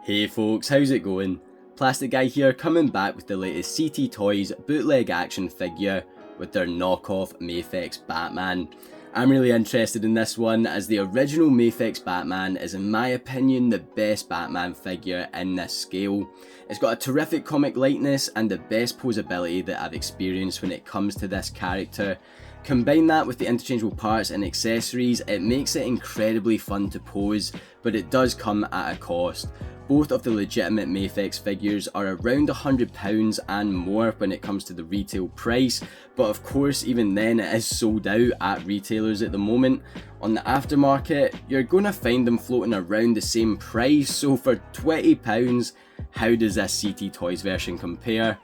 Hey folks, how's it going? Plastic Guy here, coming back with the latest CT Toys bootleg action figure with their knockoff Mafex Batman. I'm really interested in this one as the original Mafex Batman is in my opinion the best Batman figure in this scale. It's got a terrific comic likeness and the best posability that I've experienced when it comes to this character. Combine that with the interchangeable parts and accessories, it makes it incredibly fun to pose, but it does come at a cost. Both of the legitimate Mafex figures are around £100 and more when it comes to the retail price, but of course even then it is sold out at retailers at the moment. On the aftermarket, you're going to find them floating around the same price, so for £20, how does this CT Toys version compare?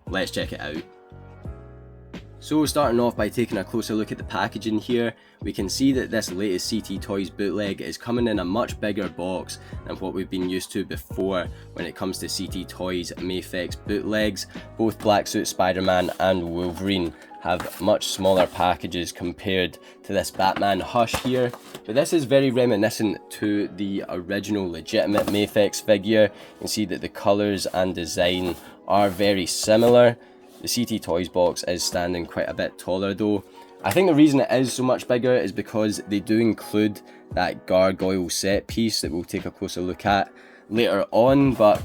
Let's check it out. So starting off by taking a closer look at the packaging here, we can see that this latest CT Toys bootleg is coming in a much bigger box than what we've been used to before when it comes to CT Toys Mafex bootlegs. Both Black Suit Spider-Man and Wolverine have much smaller packages compared to this Batman Hush here, but this is very reminiscent to the original legitimate Mafex figure. You can see that the colours and design are very similar. The CT Toys box is standing quite a bit taller though. I think the reason it is so much bigger is because they do include that gargoyle set piece that we'll take a closer look at later on, but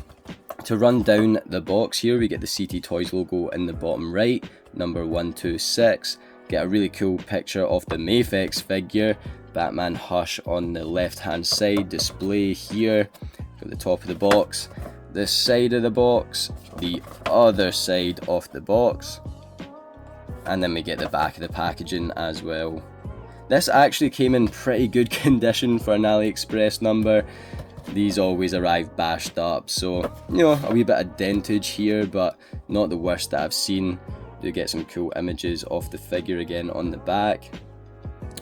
to run down the box here, we get the CT Toys logo in the bottom right, number 126, get a really cool picture of the Mafex figure, Batman Hush on the left hand side, display here, at the top of the box. This side of the box, the other side of the box, and then we get the back of the packaging as well. This actually came in pretty good condition for an AliExpress number. These always arrive bashed up, so you know, a wee bit of dentage here, but not the worst that I've seen. Do get some cool images of the figure again on the back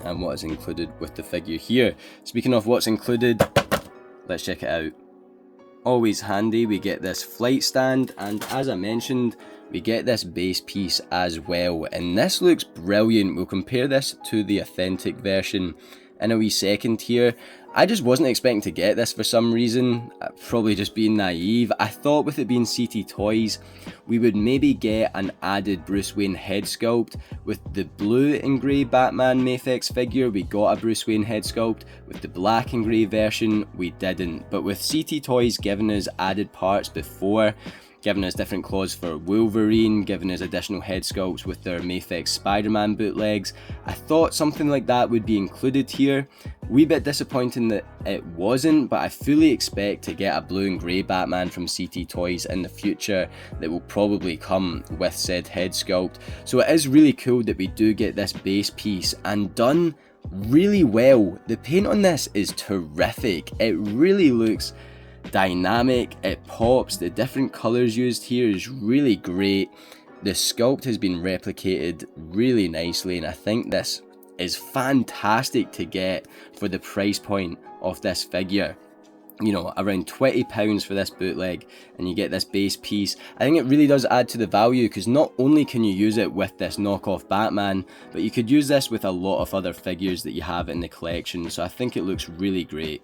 and what is included with the figure here. Speaking of what's included, let's check it out. Always handy, we get this flight stand, and as I mentioned, we get this base piece as well, and this looks brilliant. We'll compare this to the authentic version in a wee second here. I just wasn't expecting to get this for some reason, probably just being naive. I thought with it being CT Toys, we would maybe get an added Bruce Wayne head sculpt. With the blue and grey Batman Mafex figure, we got a Bruce Wayne head sculpt. With the black and grey version, we didn't. But with CT Toys giving us added parts before, giving us different claws for Wolverine, giving us additional head sculpts with their Mafex Spider-Man bootlegs, I thought something like that would be included here. Wee bit disappointing that it wasn't, but I fully expect to get a blue and grey Batman from CT Toys in the future that will probably come with said head sculpt. So it is really cool that we do get this base piece and done really well. The paint on this is terrific. It really looks dynamic, it pops, the different colours used here is really great. The sculpt has been replicated really nicely, and I think this is fantastic to get for the price point of this figure. You know, around £20 for this bootleg, and you get this base piece. I think it really does add to the value, because not only can you use it with this knockoff Batman, but you could use this with a lot of other figures that you have in the collection, so I think it looks really great.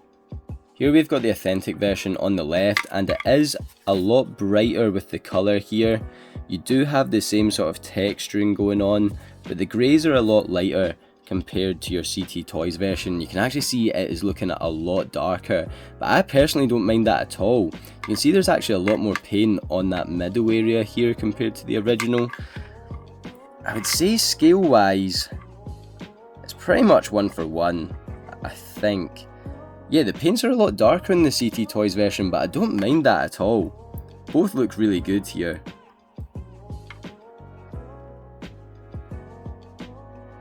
Here we've got the authentic version on the left, and it is a lot brighter with the colour here. You do have the same sort of texturing going on, but the greys are a lot lighter compared to your CT Toys version. You can actually see it is looking a lot darker, but I personally don't mind that at all. You can see there's actually a lot more paint on that middle area here compared to the original. I would say scale wise, it's pretty much one for one, I think. Yeah, the paints are a lot darker in the CT Toys version, but I don't mind that at all. Both look really good here.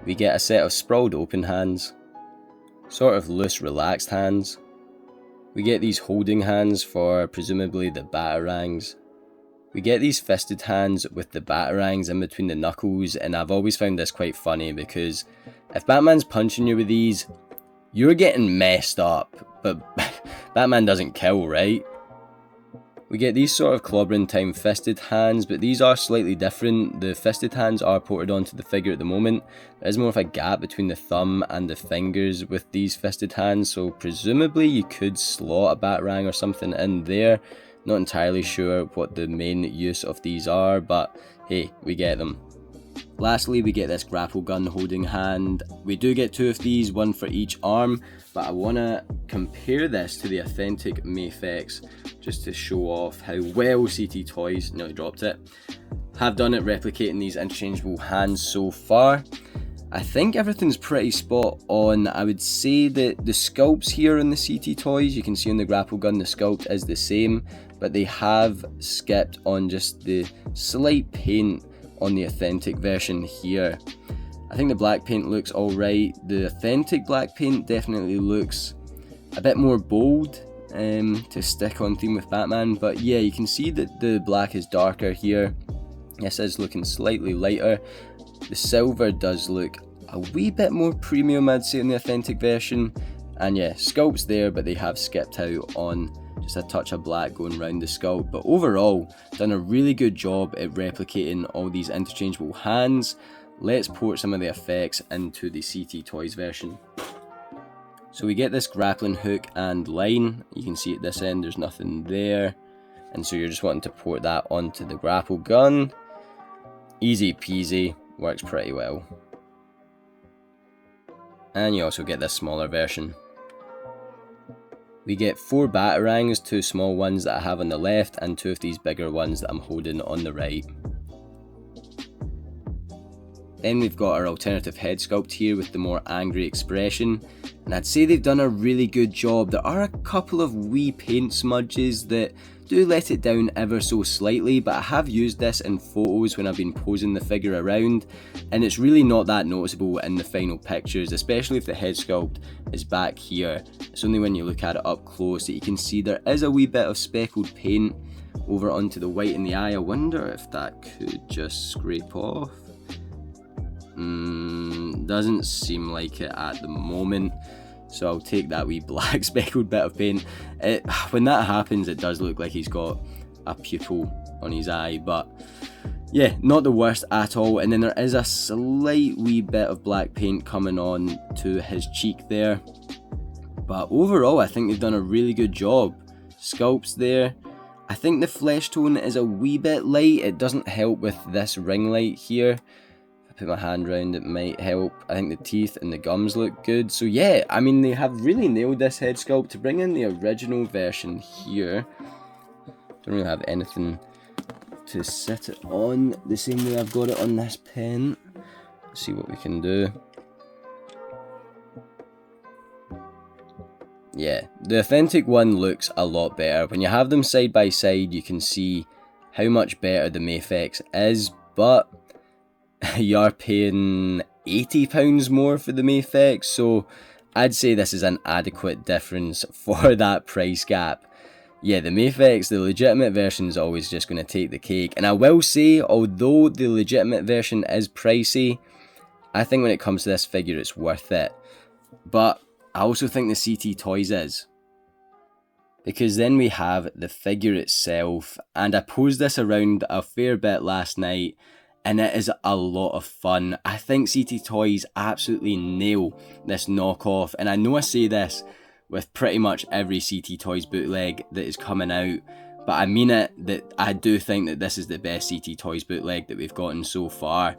We get a set of sprawled open hands, sort of loose relaxed hands. We get these holding hands for presumably the batarangs. We get these fisted hands with the batarangs in between the knuckles, and I've always found this quite funny because if Batman's punching you with these, you're getting messed up, but Batman doesn't kill, right? We get these sort of clobbering time fisted hands, but these are slightly different. The fisted hands are ported onto the figure at the moment. There is more of a gap between the thumb and the fingers with these fisted hands, so presumably you could slot a batarang or something in there. Not entirely sure what the main use of these are, but hey, we get them. Lastly, we get this grapple gun holding hand. We do get 2 of these, 1 for each arm, but I want to compare this to the authentic Mafex just to show off how well CT Toys, nearly dropped it, have done at replicating these interchangeable hands so far. I think everything's pretty spot on. I would say that the sculpts here on the CT Toys, you can see on the grapple gun the sculpt is the same, but they have skipped on just the slight paint on the authentic version here. I think the black paint looks alright. The authentic black paint definitely looks a bit more bold to stick on theme with Batman, but yeah, you can see that the black is darker here. This is looking slightly lighter. The silver does look a wee bit more premium, I'd say, in the authentic version. And yeah, sculpt's there, but they have skipped out on just a touch of black going around the sculpt. But overall, done a really good job at replicating all these interchangeable hands. Let's port some of the effects into the CT Toys version. So we get this grappling hook and line. You can see at this end there's nothing there. And so you're just wanting to port that onto the grapple gun. Easy peasy, works pretty well. And you also get this smaller version. We get 4 batarangs, 2 small ones that I have on the left and 2 of these bigger ones that I'm holding on the right. Then we've got our alternative head sculpt here with the more angry expression, and I'd say they've done a really good job. There are a couple of wee paint smudges that do let it down ever so slightly, but I have used this in photos when I've been posing the figure around, and it's really not that noticeable in the final pictures, especially if the head sculpt is back here. It's only when you look at it up close that you can see there is a wee bit of speckled paint over onto the white in the eye. I wonder if that could just scrape off. Doesn't seem like it at the moment, so I'll take that wee black speckled bit of paint. When that happens, it does look like he's got a pupil on his eye, but yeah, not the worst at all. And then there is a slight wee bit of black paint coming on to his cheek there, but overall I think they've done a really good job. Sculpt's there. I think the flesh tone is a wee bit light. It doesn't help with this ring light here. Put my hand around it might help. I think the teeth and the gums look good. So yeah, I mean, they have really nailed this head sculpt. To bring in the original version here, don't really have anything to sit it on the same way I've got it on this pen. Let's see what we can do. Yeah, the authentic one looks a lot better. When you have them side by side, you can see how much better the Mafex is, but you are paying £80 more for the Mafex, so I'd say this is an adequate difference for that price gap. Yeah, the Mafex, the legitimate version, is always just going to take the cake. And I will say, although the legitimate version is pricey, I think when it comes to this figure it's worth it. But I also think the CT Toys is. Because then we have the figure itself, and I posed this around a fair bit last night, and it is a lot of fun. I think CT Toys absolutely nail this knockoff, and I know I say this with pretty much every CT Toys bootleg that is coming out, but I mean it, that I do think that this is the best CT Toys bootleg that we've gotten so far.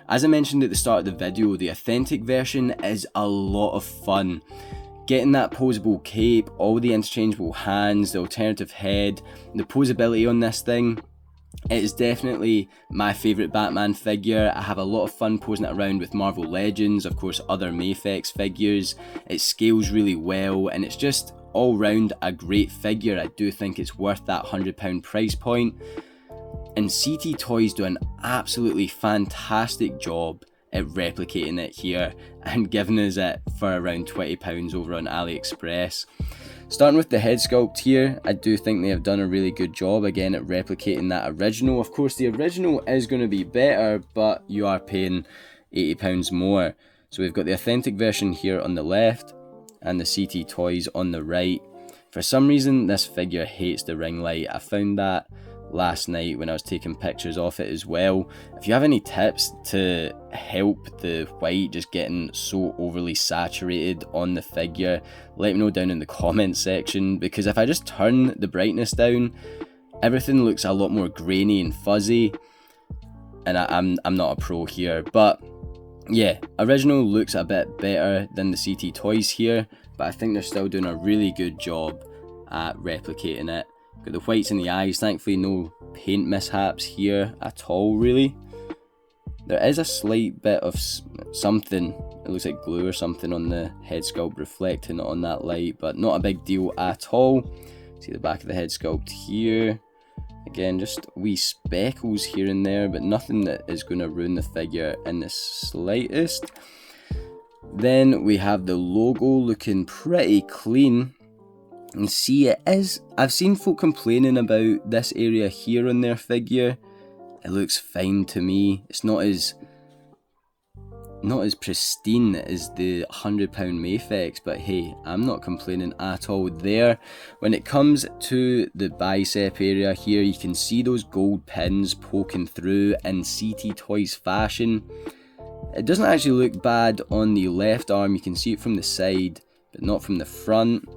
As I mentioned at the start of the video, the authentic version is a lot of fun. Getting that posable cape, all the interchangeable hands, the alternative head, the posability on this thing, it is definitely my favourite Batman figure. I have a lot of fun posing it around with Marvel Legends, of course other Mafex figures. It scales really well, and it's just all round a great figure. I do think it's worth that £100 price point. And CT Toys do an absolutely fantastic job at replicating it here and giving us it for around £20 over on AliExpress. Starting with the head sculpt here, I do think they have done a really good job again at replicating that original. Of course, the original is going to be better, but you are paying £80 more. So we've got the authentic version here on the left and the CT Toys on the right. For some reason, this figure hates the ring light. I found that last night when I was taking pictures of it as well. If you have any tips to help the white just getting so overly saturated on the figure, let me know down in the comments section, because if I just turn the brightness down, everything looks a lot more grainy and fuzzy, and I'm not a pro here. But yeah, original looks a bit better than the CT Toys here, but I think they're still doing a really good job at replicating it. Got the whites in the eyes, thankfully no paint mishaps here at all really. There is a slight bit of something, it looks like glue or something on the head sculpt reflecting on that light, but not a big deal at all. See the back of the head sculpt here. Again, just wee speckles here and there, but nothing that is going to ruin the figure in the slightest. Then we have the logo looking pretty clean. And see, it is, I've seen folk complaining about this area here on their figure. It looks fine to me. It's not as pristine as the £100 Mafex, but hey, I'm not complaining at all there. When it comes to the bicep area here, you can see those gold pins poking through in CT Toys fashion. It doesn't actually look bad on the left arm. You can see it from the side, but not from the front.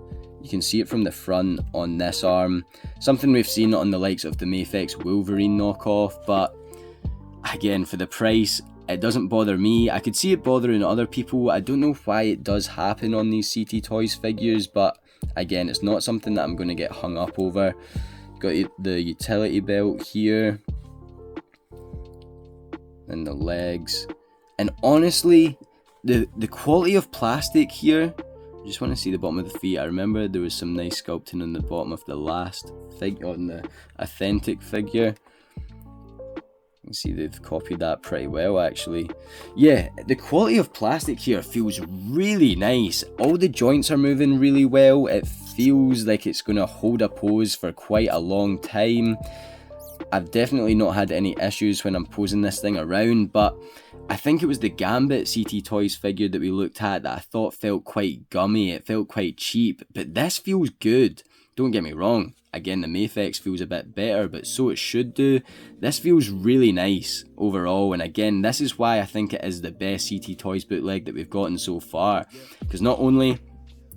You can see it from the front on this arm. Something we've seen on the likes of the Mafex Wolverine knockoff, but again, for the price, it doesn't bother me. I could see it bothering other people. I don't know why it does happen on these CT Toys figures, but again, it's not something that I'm going to get hung up over. Got the utility belt here, and the legs. And honestly, the quality of plastic here, I just want to see the bottom of the feet. I remember there was some nice sculpting on the bottom of the last figure, on the authentic figure. You can see they've copied that pretty well actually. Yeah, the quality of plastic here feels really nice. All the joints are moving really well. It feels like it's going to hold a pose for quite a long time. I've definitely not had any issues when I'm posing this thing around, but I think it was the Gambit CT Toys figure that we looked at that I thought felt quite gummy. It felt quite cheap, but this feels good. Don't get me wrong. Again, the Mafex feels a bit better, but so it should do. This feels really nice overall, and again, this is why I think it is the best CT Toys bootleg that we've gotten so far. Because not only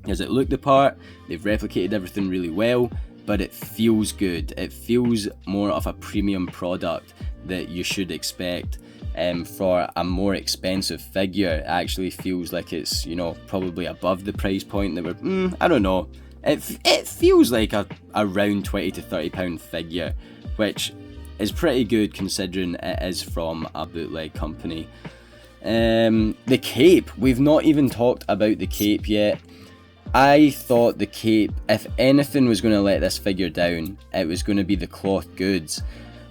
does it look the part, they've replicated everything really well, but it feels good. It feels more of a premium product that you should expect. For a more expensive figure, it actually feels like it's, you know, probably above the price point that we're, I don't know. It feels like a around £20 to £30 figure, which is pretty good considering it is from a bootleg company. The cape, we've not even talked about the cape yet. I thought the cape, if anything was going to let this figure down, it was going to be the cloth goods.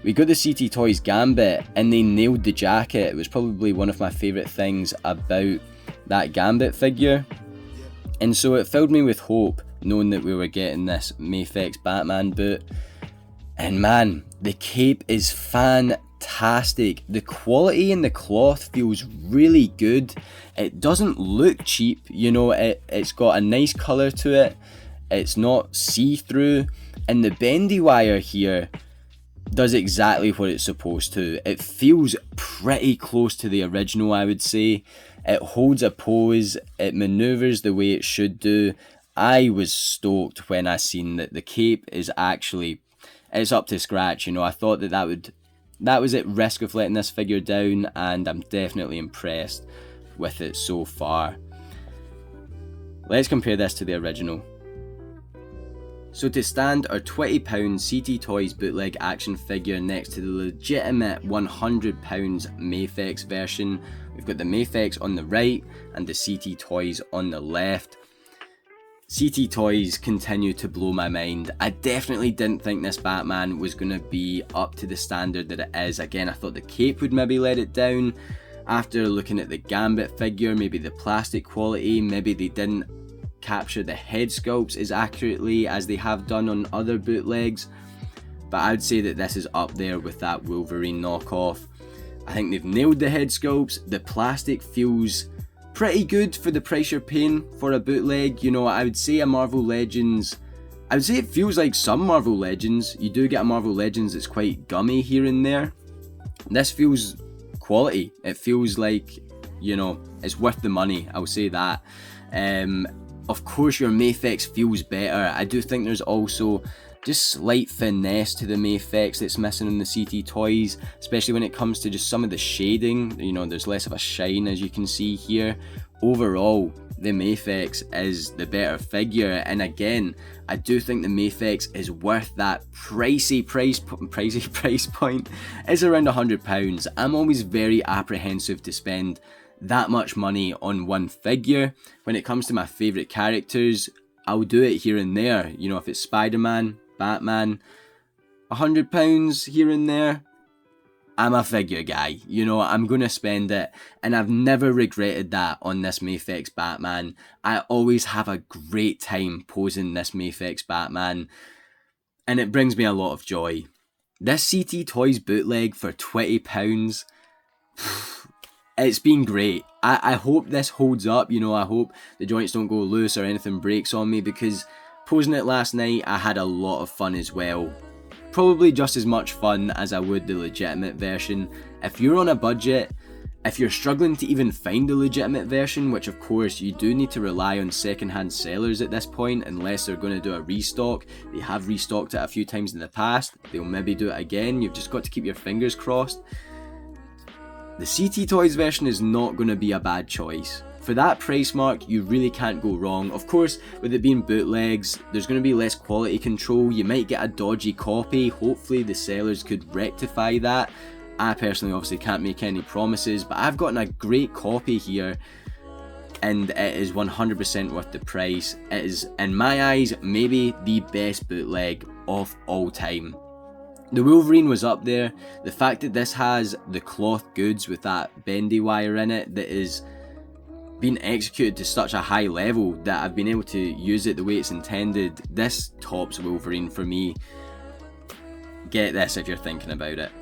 We got the CT Toys Gambit and they nailed the jacket. It was probably one of my favourite things about that Gambit figure. And so it filled me with hope knowing that we were getting this Mafex Batman boot. And man, the cape is fantastic. The quality in the cloth feels really good. It doesn't look cheap, you know, it's got a nice colour to it. It's not see-through. And the bendy wire here does exactly what it's supposed to. It feels pretty close to the original, I would say. It holds a pose, it manoeuvres the way it should do. I was stoked when I seen that the cape is actually, it's up to scratch, you know. I thought that was at risk of letting this figure down, and I'm definitely impressed with it so far. Let's compare this to the original. So to stand our £20 CT Toys bootleg action figure next to the legitimate £100 Mafex version, we've got the Mafex on the right and the CT Toys on the left. CT Toys continue to blow my mind. I definitely didn't think this Batman was going to be up to the standard that it is. Again, I thought the cape would maybe let it down. After looking at the Gambit figure, maybe the plastic quality, maybe they didn't capture the head sculpts as accurately as they have done on other bootlegs, but I'd say that this is up there with that Wolverine knockoff. I think they've nailed the head sculpts. The plastic feels pretty good for the price you're paying for a bootleg. You know, I would say a Marvel Legends I would say it feels like some Marvel Legends. You do get a Marvel Legends that's quite gummy here and there. This feels quality. It feels like, you know, it's worth the money, I'll say that. Of course your Mafex feels better. I do think there's also just slight finesse to the Mafex that's missing in the CT Toys, especially when it comes to just some of the shading. You know, there's less of a shine, as you can see here. Overall, the Mafex is the better figure, and again, I do think the Mafex is worth that pricey price point. It's around £100. I'm always very apprehensive to spend that much money on one figure. When it comes to my favourite characters, I'll do it here and there. You know, if it's Spider-Man, Batman, £100 here and there, I'm a figure guy, you know, I'm gonna spend it, and I've never regretted that on this Mafex Batman. I always have a great time posing this Mafex Batman, and it brings me a lot of joy. This CT Toys bootleg for £20, it's been great. I hope this holds up, you know, I hope the joints don't go loose or anything breaks on me, because posing it last night, I had a lot of fun as well. Probably just as much fun as I would the legitimate version. If you're on a budget, if you're struggling to even find the legitimate version, which of course you do need to rely on secondhand sellers at this point unless they're going to do a restock. They have restocked it a few times in the past, they'll maybe do it again, you've just got to keep your fingers crossed. The CT Toys version is not going to be a bad choice. For that price mark, you really can't go wrong. Of course, with it being bootlegs, there's going to be less quality control. You might get a dodgy copy. Hopefully the sellers could rectify that. I personally obviously can't make any promises, but I've gotten a great copy here, and it is 100% worth the price. It is, in my eyes, maybe the best bootleg of all time. The Wolverine was up there. The fact that this has the cloth goods with that bendy wire in it that is been executed to such a high level that I've been able to use it the way it's intended, this tops Wolverine for me. Get this if you're thinking about it.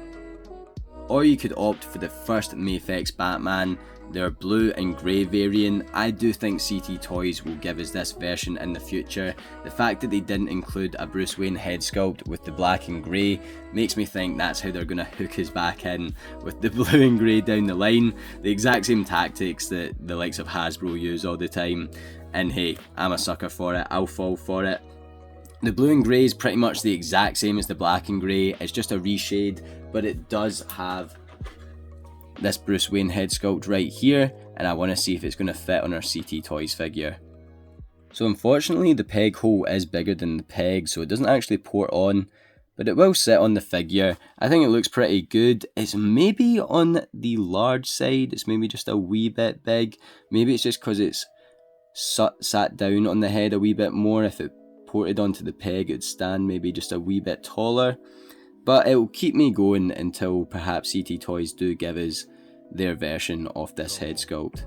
Or you could opt for the first Mafex Batman, their blue and grey variant. I do think CT Toys will give us this version in the future. The fact that they didn't include a Bruce Wayne head sculpt with the black and grey makes me think that's how they're going to hook us back in with the blue and grey down the line. The exact same tactics that the likes of Hasbro use all the time. And hey, I'm a sucker for it, I'll fall for it. The blue and grey is pretty much the exact same as the black and grey, it's just a reshade, but it does have this Bruce Wayne head sculpt right here, and I want to see if it's going to fit on our CT Toys figure. So unfortunately the peg hole is bigger than the peg, so it doesn't actually port on, but it will sit on the figure. I think it looks pretty good. It's maybe on the large side, it's maybe just a wee bit big. Maybe it's just because it's sat down on the head a wee bit more. If it ported onto the peg, it'd stand maybe just a wee bit taller. But it will keep me going until perhaps CT Toys do give us their version of this head sculpt.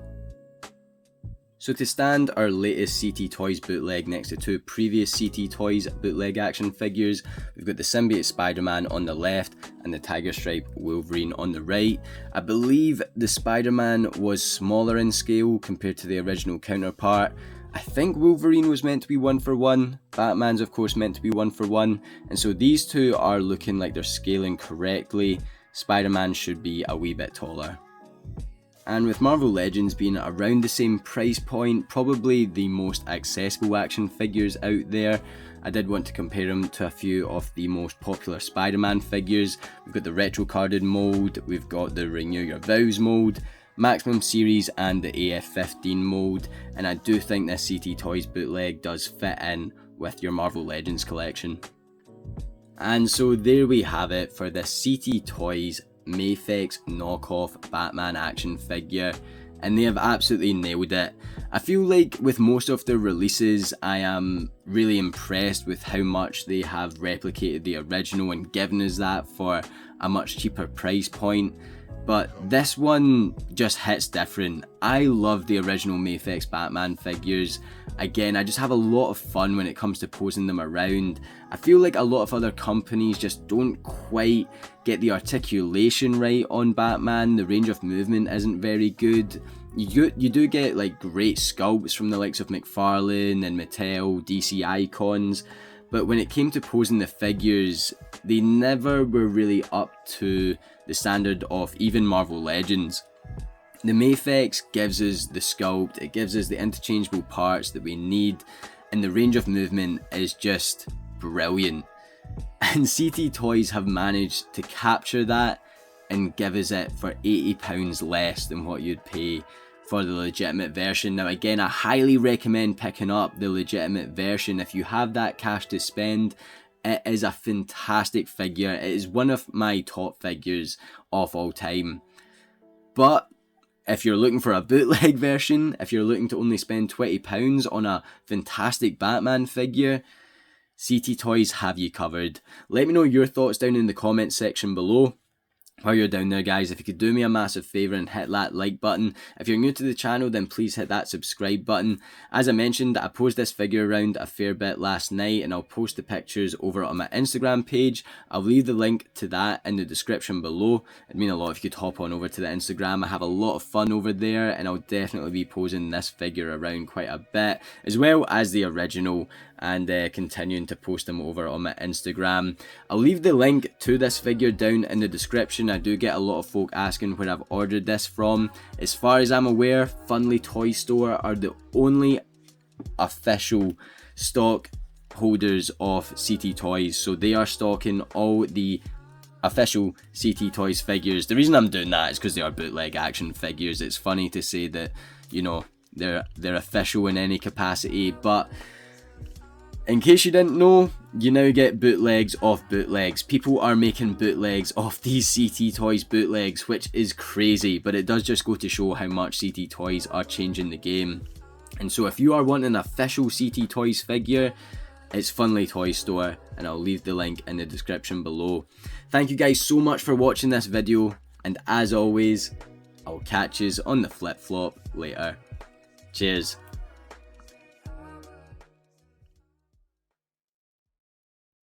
So to stand our latest CT Toys bootleg next to two previous CT Toys bootleg action figures, we've got the Symbiote Spider-Man on the left and the Tiger Stripe Wolverine on the right. I believe the Spider-Man was smaller in scale compared to the original counterpart. I think Wolverine was meant to be 1-for-1, Batman's of course meant to be 1-for-1, and so these two are looking like they're scaling correctly. Spider-Man should be a wee bit taller. And with Marvel Legends being around the same price point, probably the most accessible action figures out there, I did want to compare them to a few of the most popular Spider-Man figures. We've got the retro carded mold, we've got the Renew Your Vows mold, Maximum Series and the AF15 mold, and I do think this CT Toys bootleg does fit in with your Marvel Legends collection. And so there we have it for this CT Toys Mafex knockoff Batman action figure, and they have absolutely nailed it. I feel like with most of their releases I am really impressed with how much they have replicated the original and given us that for a much cheaper price point. But this one just hits different. I love the original Mafex Batman figures. Again, I just have a lot of fun when it comes to posing them around. I feel like a lot of other companies just don't quite get the articulation right on Batman. The range of movement isn't very good. You do get like great sculpts from the likes of McFarlane and Mattel, DC Icons, but when it came to posing the figures, they never were really up to the standard of even Marvel Legends. The Mafex gives us the sculpt, it gives us the interchangeable parts that we need, and the range of movement is just brilliant. And CT Toys have managed to capture that and give us it for £80 less than what you'd pay for the legitimate version. Now again, I highly recommend picking up the legitimate version if you have that cash to spend. It is a fantastic figure. It is one of my top figures of all time. But if you're looking for a bootleg version, if you're looking to only spend £20 on a fantastic Batman figure, CT Toys have you covered. Let me know your thoughts down in the comments section below. While you're down there, guys, if you could do me a massive favour and hit that like button. If you're new to the channel, then please hit that subscribe button. As I mentioned, I posed this figure around a fair bit last night, and I'll post the pictures over on my Instagram page. I'll leave the link to that in the description below. It'd mean a lot if you could hop on over to the Instagram. I have a lot of fun over there, and I'll definitely be posing this figure around quite a bit, as well as the original, and continuing to post them over on my Instagram. I'll leave the link to this figure down in the description. I do get a lot of folk asking where I've ordered this from. As far as I'm aware, Funly Toy Store are the only official stock holders of CT Toys, so they are stocking all the official CT Toys figures. The reason I'm doing that is because they are bootleg action figures. It's funny to say that, you know, they're official in any capacity, but in case you didn't know, you now get bootlegs of bootlegs. People are making bootlegs of these CT Toys bootlegs, which is crazy, but it does just go to show how much CT Toys are changing the game. And so if you are wanting an official CT Toys figure, it's Funly Toy Store, and I'll leave the link in the description below. Thank you guys so much for watching this video, and as always, I'll catch yous on the flip-flop later. Cheers.